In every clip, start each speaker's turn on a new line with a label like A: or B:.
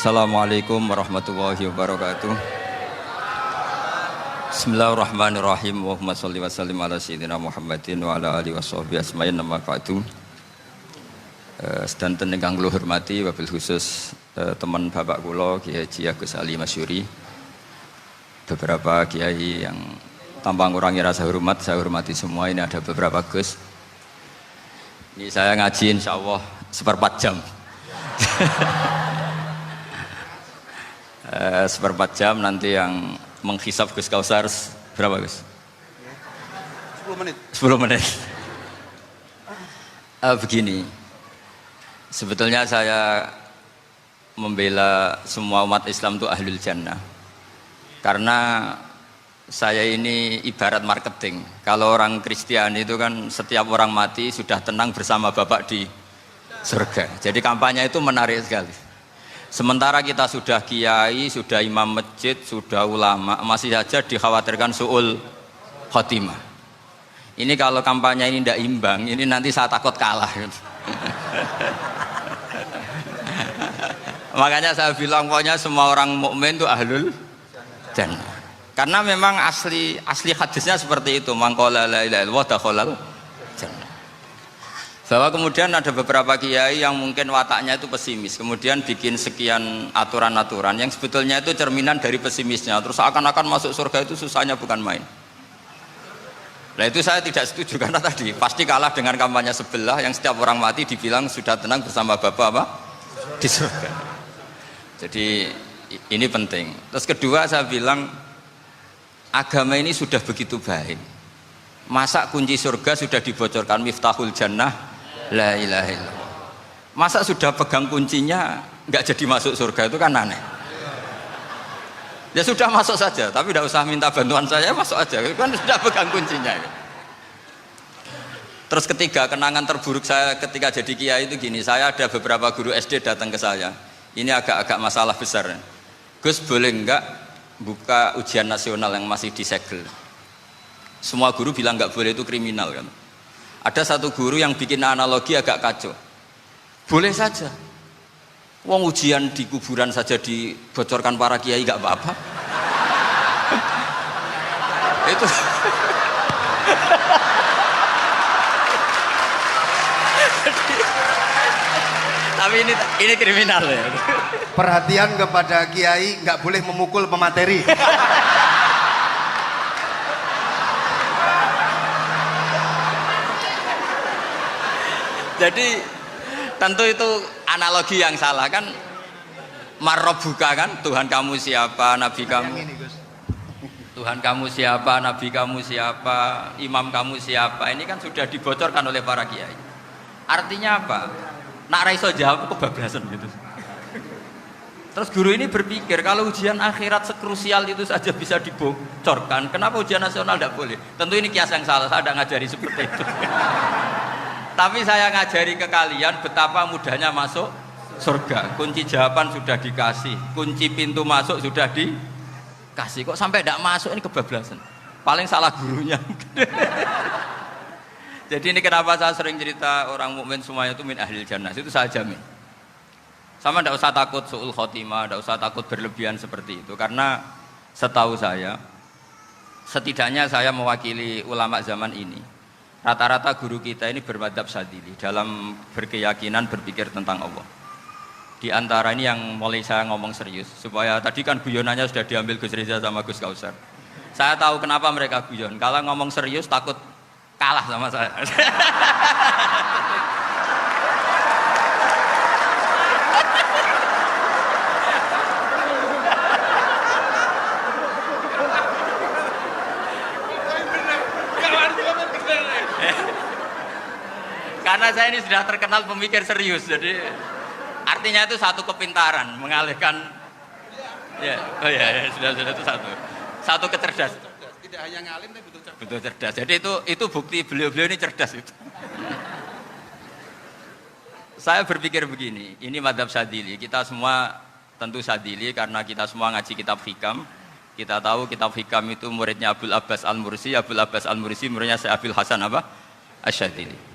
A: Assalamualaikum warahmatullahi wabarakatuh. Bismillahirrahmanirrahim. Allahumma sholli wa sallim ala sayyidina Muhammadin wa ala alihi washabbihi asma'in nama ba'du. Sedanten ingkang kula hormati wabil khusus teman bapak kula Kiai Haji Agus Ali Masyuri. Beberapa kiai yang tanpa ngurangi rasa hormat, saya hormati semua. Ini ada beberapa Gus. Ini saya ngaji insyaallah seperempat jam. Seperempat jam nanti yang menghisap Gus Kausar berapa Gus?
B: 10 menit.
A: 10 menit. Begini, sebetulnya saya membela semua umat Islam itu ahlul jannah. Karena saya ini ibarat marketing. Kalau orang Kristiani itu kan setiap orang mati sudah tenang bersama Bapak di surga. Jadi kampanye itu menarik sekali. Sementara kita sudah kiai, sudah imam masjid, sudah ulama, masih saja dikhawatirkan su'ul khotimah. Ini kalau kampanye ini tidak imbang, ini nanti saya takut kalah. Makanya saya bilang pokoknya semua orang mukmin itu ahlul jannah. Karena memang asli hadisnya seperti itu, man qala la ilaha illallah dakhalal jannah. Bahwa kemudian ada beberapa kiai yang mungkin wataknya itu pesimis, kemudian bikin sekian aturan-aturan yang sebetulnya itu cerminan dari pesimisnya, terus akan-akan masuk surga itu susahnya bukan main. Nah itu saya tidak setuju karena tadi pasti kalah dengan kampanye sebelah yang setiap orang mati dibilang sudah tenang bersama Bapak apa? Di surga. Jadi ini penting. Terus kedua saya bilang agama ini sudah begitu baik. Masa kunci surga sudah dibocorkan miftahul jannah la ilaha illallah. Masa sudah pegang kuncinya nggak jadi masuk surga, itu kan aneh. Ya sudah masuk saja, tapi tidak usah minta bantuan saya, masuk aja, kan sudah pegang kuncinya. Terus ketiga, kenangan terburuk saya ketika jadi kiai itu gini, saya ada beberapa guru SD datang ke saya. Ini agak-agak masalah besar. Gus boleh enggak buka ujian nasional yang masih disegel? Semua guru bilang enggak boleh, itu kriminal kan. Ada satu guru yang bikin analogi agak kacau. Boleh saja. Wong ujian di kuburan saja dibocorkan para kiai enggak apa-apa. Itu tapi ini kriminal ya.
B: Perhatian kepada kiai, nggak boleh memukul pemateri.
A: Jadi tentu itu analogi yang salah kan. Marrobuka kan, Tuhan kamu siapa, Nabi kamu. Tuhan kamu siapa, Nabi kamu siapa, imam kamu siapa. Ini kan sudah dibocorkan oleh para kiai. Artinya apa? Nak raiso jawab kebablasan gitu. Terus guru ini berpikir kalau ujian akhirat sekrusial itu saja bisa dibocorkan, kenapa ujian nasional tidak boleh? Tentu ini kias yang salah, saya tidak ngajari seperti itu. Tapi saya ngajari ke kalian betapa mudahnya masuk surga. Kunci jawaban sudah dikasih, kunci pintu masuk sudah dikasih. Kok sampai tidak masuk, ini kebablasan. Paling salah gurunya. Jadi ini kenapa saya sering cerita orang mukmin semuanya itu min ahlil jannah, itu saya jamin. Sama tidak usah takut su'ul khotimah, tidak usah takut berlebihan seperti itu. Karena setahu saya, setidaknya saya mewakili ulama zaman ini. Rata-rata guru kita ini bermadzhab Syadzili dalam berkeyakinan berpikir tentang Allah. Di antara ini yang mulai saya ngomong serius, supaya tadi kan guyonannya sudah diambil Gus Reza sama Gus Kausar. Saya tahu kenapa mereka guyon. Kalau ngomong serius takut kalah sama saya. Karena saya ini sudah terkenal pemikir serius, jadi artinya itu satu kepintaran mengalihkan. Ya, oh ya, sudah itu satu kecerdasan.
B: Tidak hanya ngalim tapi betul cerdas.
A: Betul cerdas. Jadi itu bukti beliau-beliau ini cerdas itu. Saya berpikir begini, ini madzhab Syadzili. Kita semua tentu Syadzili karena kita semua ngaji kitab hikam. Kita tahu kitab hikam itu muridnya Abul Abbas Al-Mursi. Abul Abbas Al-Mursi muridnya Syekh Abil Hasan apa? Asy-Syadzili.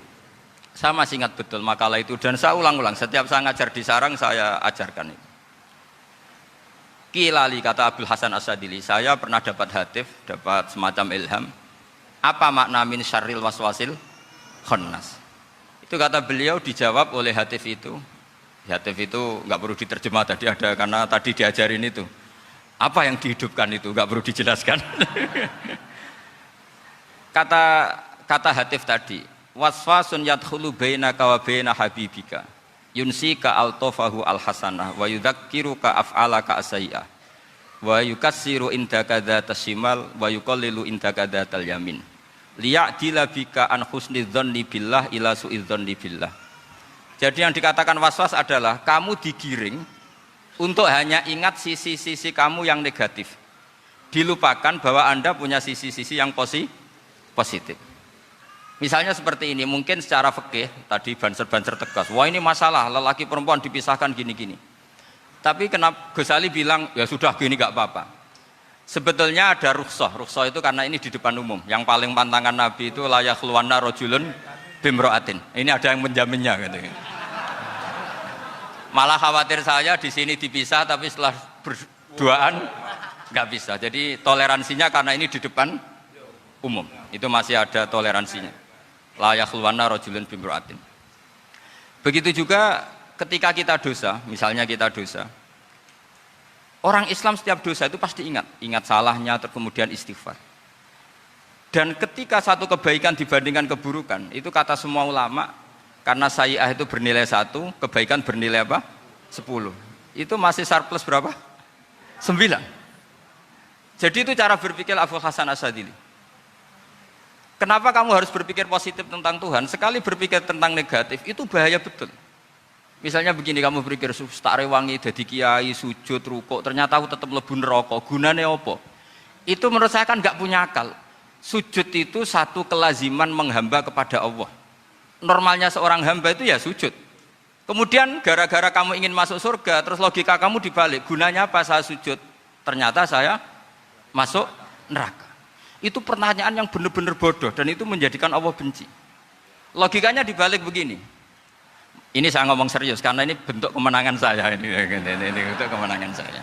A: Saya masih ingat betul makalah itu dan saya ulang-ulang. Setiap saya ngajar di sarang saya ajarkan itu. Kilali kata Abdul Hasan As-Sadili, saya pernah dapat hatif, dapat semacam ilham. Apa makna min syarril waswasil khannas? Itu kata beliau dijawab oleh hatif itu. Hatif itu nggak perlu diterjemah tadi ada karena tadi diajarin itu. Apa yang dihidupkan itu nggak perlu dijelaskan. Kata hatif tadi, waswasun yadkhulu bainaka wa baina habibika yunsika altofahu alhasanah wa yudzakiruka af'alaka asai'ah wa yukassiru indaka dzatas shimal wa yuqallilu indaka dzatal yamin liya'dila bika an husni dzanni billah ila su'i dzanni billah. Jadi yang dikatakan waswas adalah kamu digiring untuk hanya ingat sisi-sisi kamu yang negatif, dilupakan bahwa Anda punya sisi-sisi yang positif. Misalnya seperti ini, mungkin secara fikih tadi banser-banser tegas, wah ini masalah lelaki perempuan dipisahkan gini-gini. Tapi kenapa Ghazali bilang ya sudah gini nggak apa-apa. Sebetulnya ada rukhsah itu karena ini di depan umum. Yang paling pantangan Nabi itu la yakhluwanna rajulun bimra'atin. Ini ada yang menjaminnya gitu. Malah khawatir saya di sini dipisah tapi setelah berduaan nggak bisa. Jadi toleransinya karena ini di depan umum. Itu masih ada toleransinya. La yakhluwanna rajulun bimra'atin. Begitu juga ketika kita dosa, misalnya kita dosa. Orang Islam setiap dosa itu pasti ingat salahnya, terus kemudian istighfar. Dan ketika satu kebaikan dibandingkan keburukan, itu kata semua ulama, karena sayi'ah itu bernilai 1, kebaikan bernilai apa? 10. Itu masih surplus berapa? 9. Jadi itu cara berpikir Abdul Hasan As-Sadili. Kenapa kamu harus berpikir positif tentang Tuhan? Sekali berpikir tentang negatif, itu bahaya betul. Misalnya begini, kamu berpikir tak rewangi jadi kiai, sujud, rukuk, ternyata aku tetap mlebu neraka. Gunane apa? Itu menurut saya kan nggak punya akal. Sujud itu satu kelaziman menghamba kepada Allah. Normalnya seorang hamba itu ya sujud. Kemudian gara-gara kamu ingin masuk surga, terus logika kamu dibalik. Gunanya apa saya sujud? Ternyata saya masuk neraka. Itu pertanyaan yang benar-benar bodoh dan itu menjadikan Allah benci. Logikanya dibalik begini. Ini saya ngomong serius karena ini bentuk kemenangan saya ini bentuk kemenangan saya.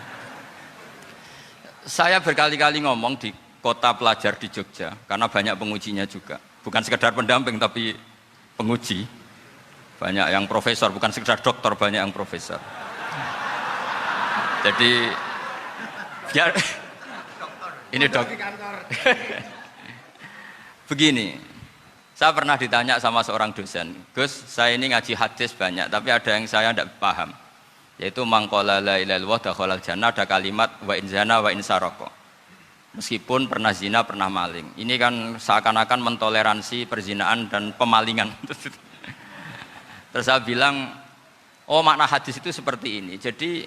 A: Saya berkali-kali ngomong di kota pelajar di Jogja karena banyak pengujinya juga. Bukan sekedar pendamping tapi penguji. Banyak yang profesor, bukan sekedar dokter, banyak yang profesor. Jadi biar ini dok. Begini, saya pernah ditanya sama seorang dosen, Gus, saya ini ngaji hadis banyak, tapi ada yang saya tidak paham, yaitu mangkola la ilaha illallah dakhalal jannah, ada kalimat wa in zana wa in saroko. Meskipun pernah zina, pernah maling. Ini kan seakan-akan mentoleransi perzinaan dan pemalingan. Terus saya bilang, oh makna hadis itu seperti ini. Jadi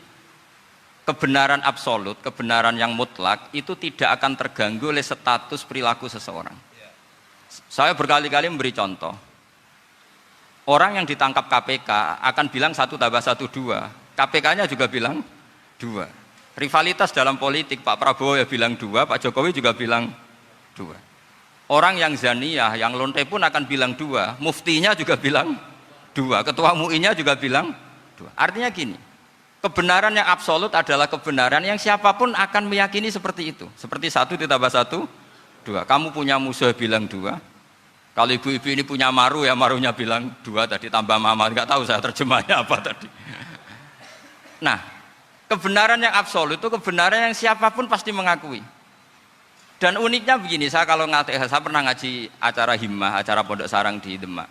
A: kebenaran absolut, kebenaran yang mutlak itu tidak akan terganggu oleh status perilaku seseorang. Saya berkali-kali memberi contoh. Orang yang ditangkap KPK akan bilang 1 tambah 1 2. KPK-nya juga bilang 2. Rivalitas dalam politik, Pak Prabowo ya bilang 2, Pak Jokowi juga bilang 2. Orang yang zaniyah, yang lonte pun akan bilang 2. Muftinya juga bilang 2. Ketua MUI-nya juga bilang 2. Artinya gini. Kebenaran yang absolut adalah kebenaran yang siapapun akan meyakini seperti itu. Seperti 1 ditambah 1, 2. Kamu punya musuh bilang 2. Kalau ibu-ibu ini punya maru ya marunya bilang 2 tadi tambah mama. Enggak tahu saya terjemahnya apa tadi. Nah, kebenaran yang absolut itu kebenaran yang siapapun pasti mengakui. Dan uniknya begini, saya pernah ngaji acara himmah, acara pondok sarang di Demak.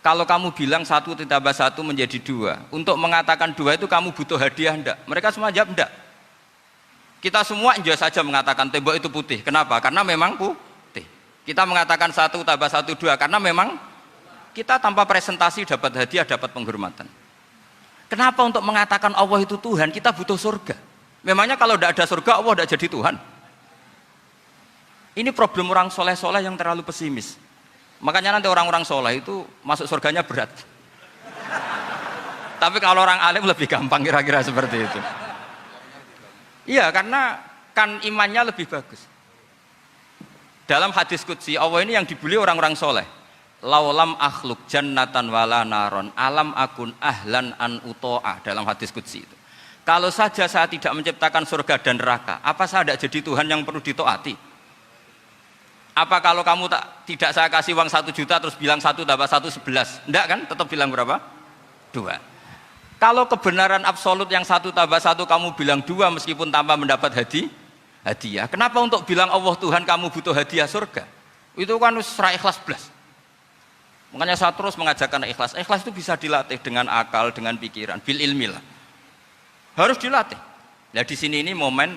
A: Kalau kamu bilang 1 ditambah 1 menjadi 2, untuk mengatakan 2 itu kamu butuh hadiah enggak? Mereka semua jawab enggak. Kita semua enjoy saja mengatakan tembok itu putih. Kenapa? Karena memang putih. Kita mengatakan 1 tambah 1 2 karena memang kita tanpa presentasi dapat hadiah, dapat penghormatan. Kenapa untuk mengatakan Allah itu Tuhan kita butuh surga? Memangnya kalau tidak ada surga Allah tidak jadi Tuhan? Ini problem orang soleh-soleh yang terlalu pesimis. Makanya nanti orang-orang soleh itu masuk surganya berat. Tapi kalau orang alim lebih gampang kira-kira seperti itu. Iya, karena kan imannya lebih bagus. Dalam hadis qudsi Allah ini yang dibuli orang-orang soleh. Laulam akhluk jannatan wala naron alam akun ahlan an uto'ah, dalam hadis qudsi itu. Kalau saja saya tidak menciptakan surga dan neraka, apa saya tidak jadi Tuhan yang perlu ditaati? Apa kalau kamu tidak saya kasih uang 1 juta terus bilang 1 tambah 1 11? Enggak kan? Tetap bilang berapa? 2. Kalau kebenaran absolut yang 1 tambah 1 kamu bilang 2 meskipun tanpa mendapat hadiah. Kenapa untuk bilang Allah Tuhan kamu butuh hadiah surga? Itu kan serah ikhlas belas. Makanya saya terus mengajarkan ikhlas. Ikhlas itu bisa dilatih dengan akal, dengan pikiran, bil ilmi lah. Harus dilatih. Nah di sini ini momen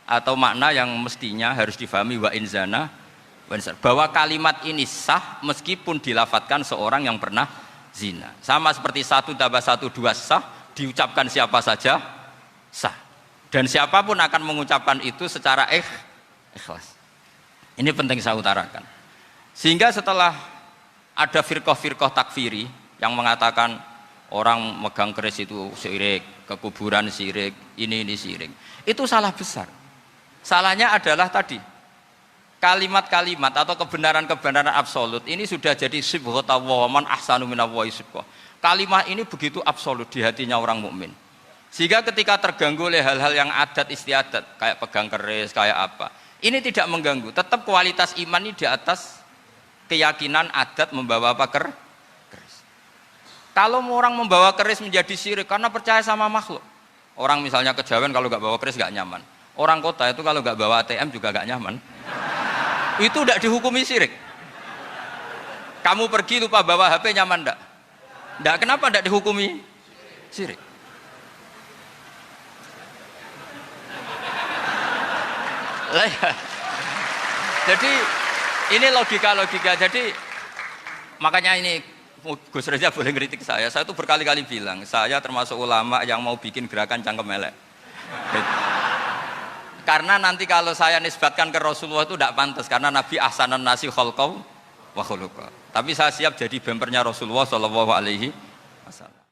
A: atau makna yang mestinya harus difahami wa inzana bahwa kalimat ini sah meskipun dilafatkan seorang yang pernah zina. Sama seperti 1 tambah 1 2 sah, diucapkan siapa saja sah. Dan siapapun akan mengucapkan itu secara ikhlas. Ini penting saya utarakan. Sehingga setelah ada firqah-firqah takfiri yang mengatakan orang megang keris itu syirik, ke kuburan syirik, ini syirik. Itu salah besar. Salahnya adalah tadi kalimat-kalimat atau kebenaran-kebenaran absolut ini sudah jadi sibghatullah man ahsanu minallahi sibghah. Kalimat ini begitu absolut di hatinya orang mukmin. Sehingga ketika terganggu oleh hal-hal yang adat istiadat kayak pegang keris, kayak apa, ini tidak mengganggu. Tetap kualitas iman ini di atas keyakinan adat membawa apa keris. Kalau orang membawa keris menjadi syirik karena percaya sama makhluk. Orang misalnya kejawen kalau nggak bawa keris nggak nyaman. Orang kota itu kalau nggak bawa ATM juga nggak nyaman. Itu tidak dihukumi syirik. Kamu pergi lupa bawa HP nyaman enggak? Enggak, kenapa tidak dihukumi syirik? Jadi ini logika-logika. Jadi makanya ini Gus Reza boleh ngeritik saya itu berkali-kali bilang saya termasuk ulama yang mau bikin gerakan cangkem elek. Karena nanti kalau saya nisbatkan ke Rasulullah itu tidak pantas karena Nabi ahsanan nasi khalqaw wa khuluqa. Tapi saya siap jadi bempernya Rasulullah sallallahu alaihi wasallam.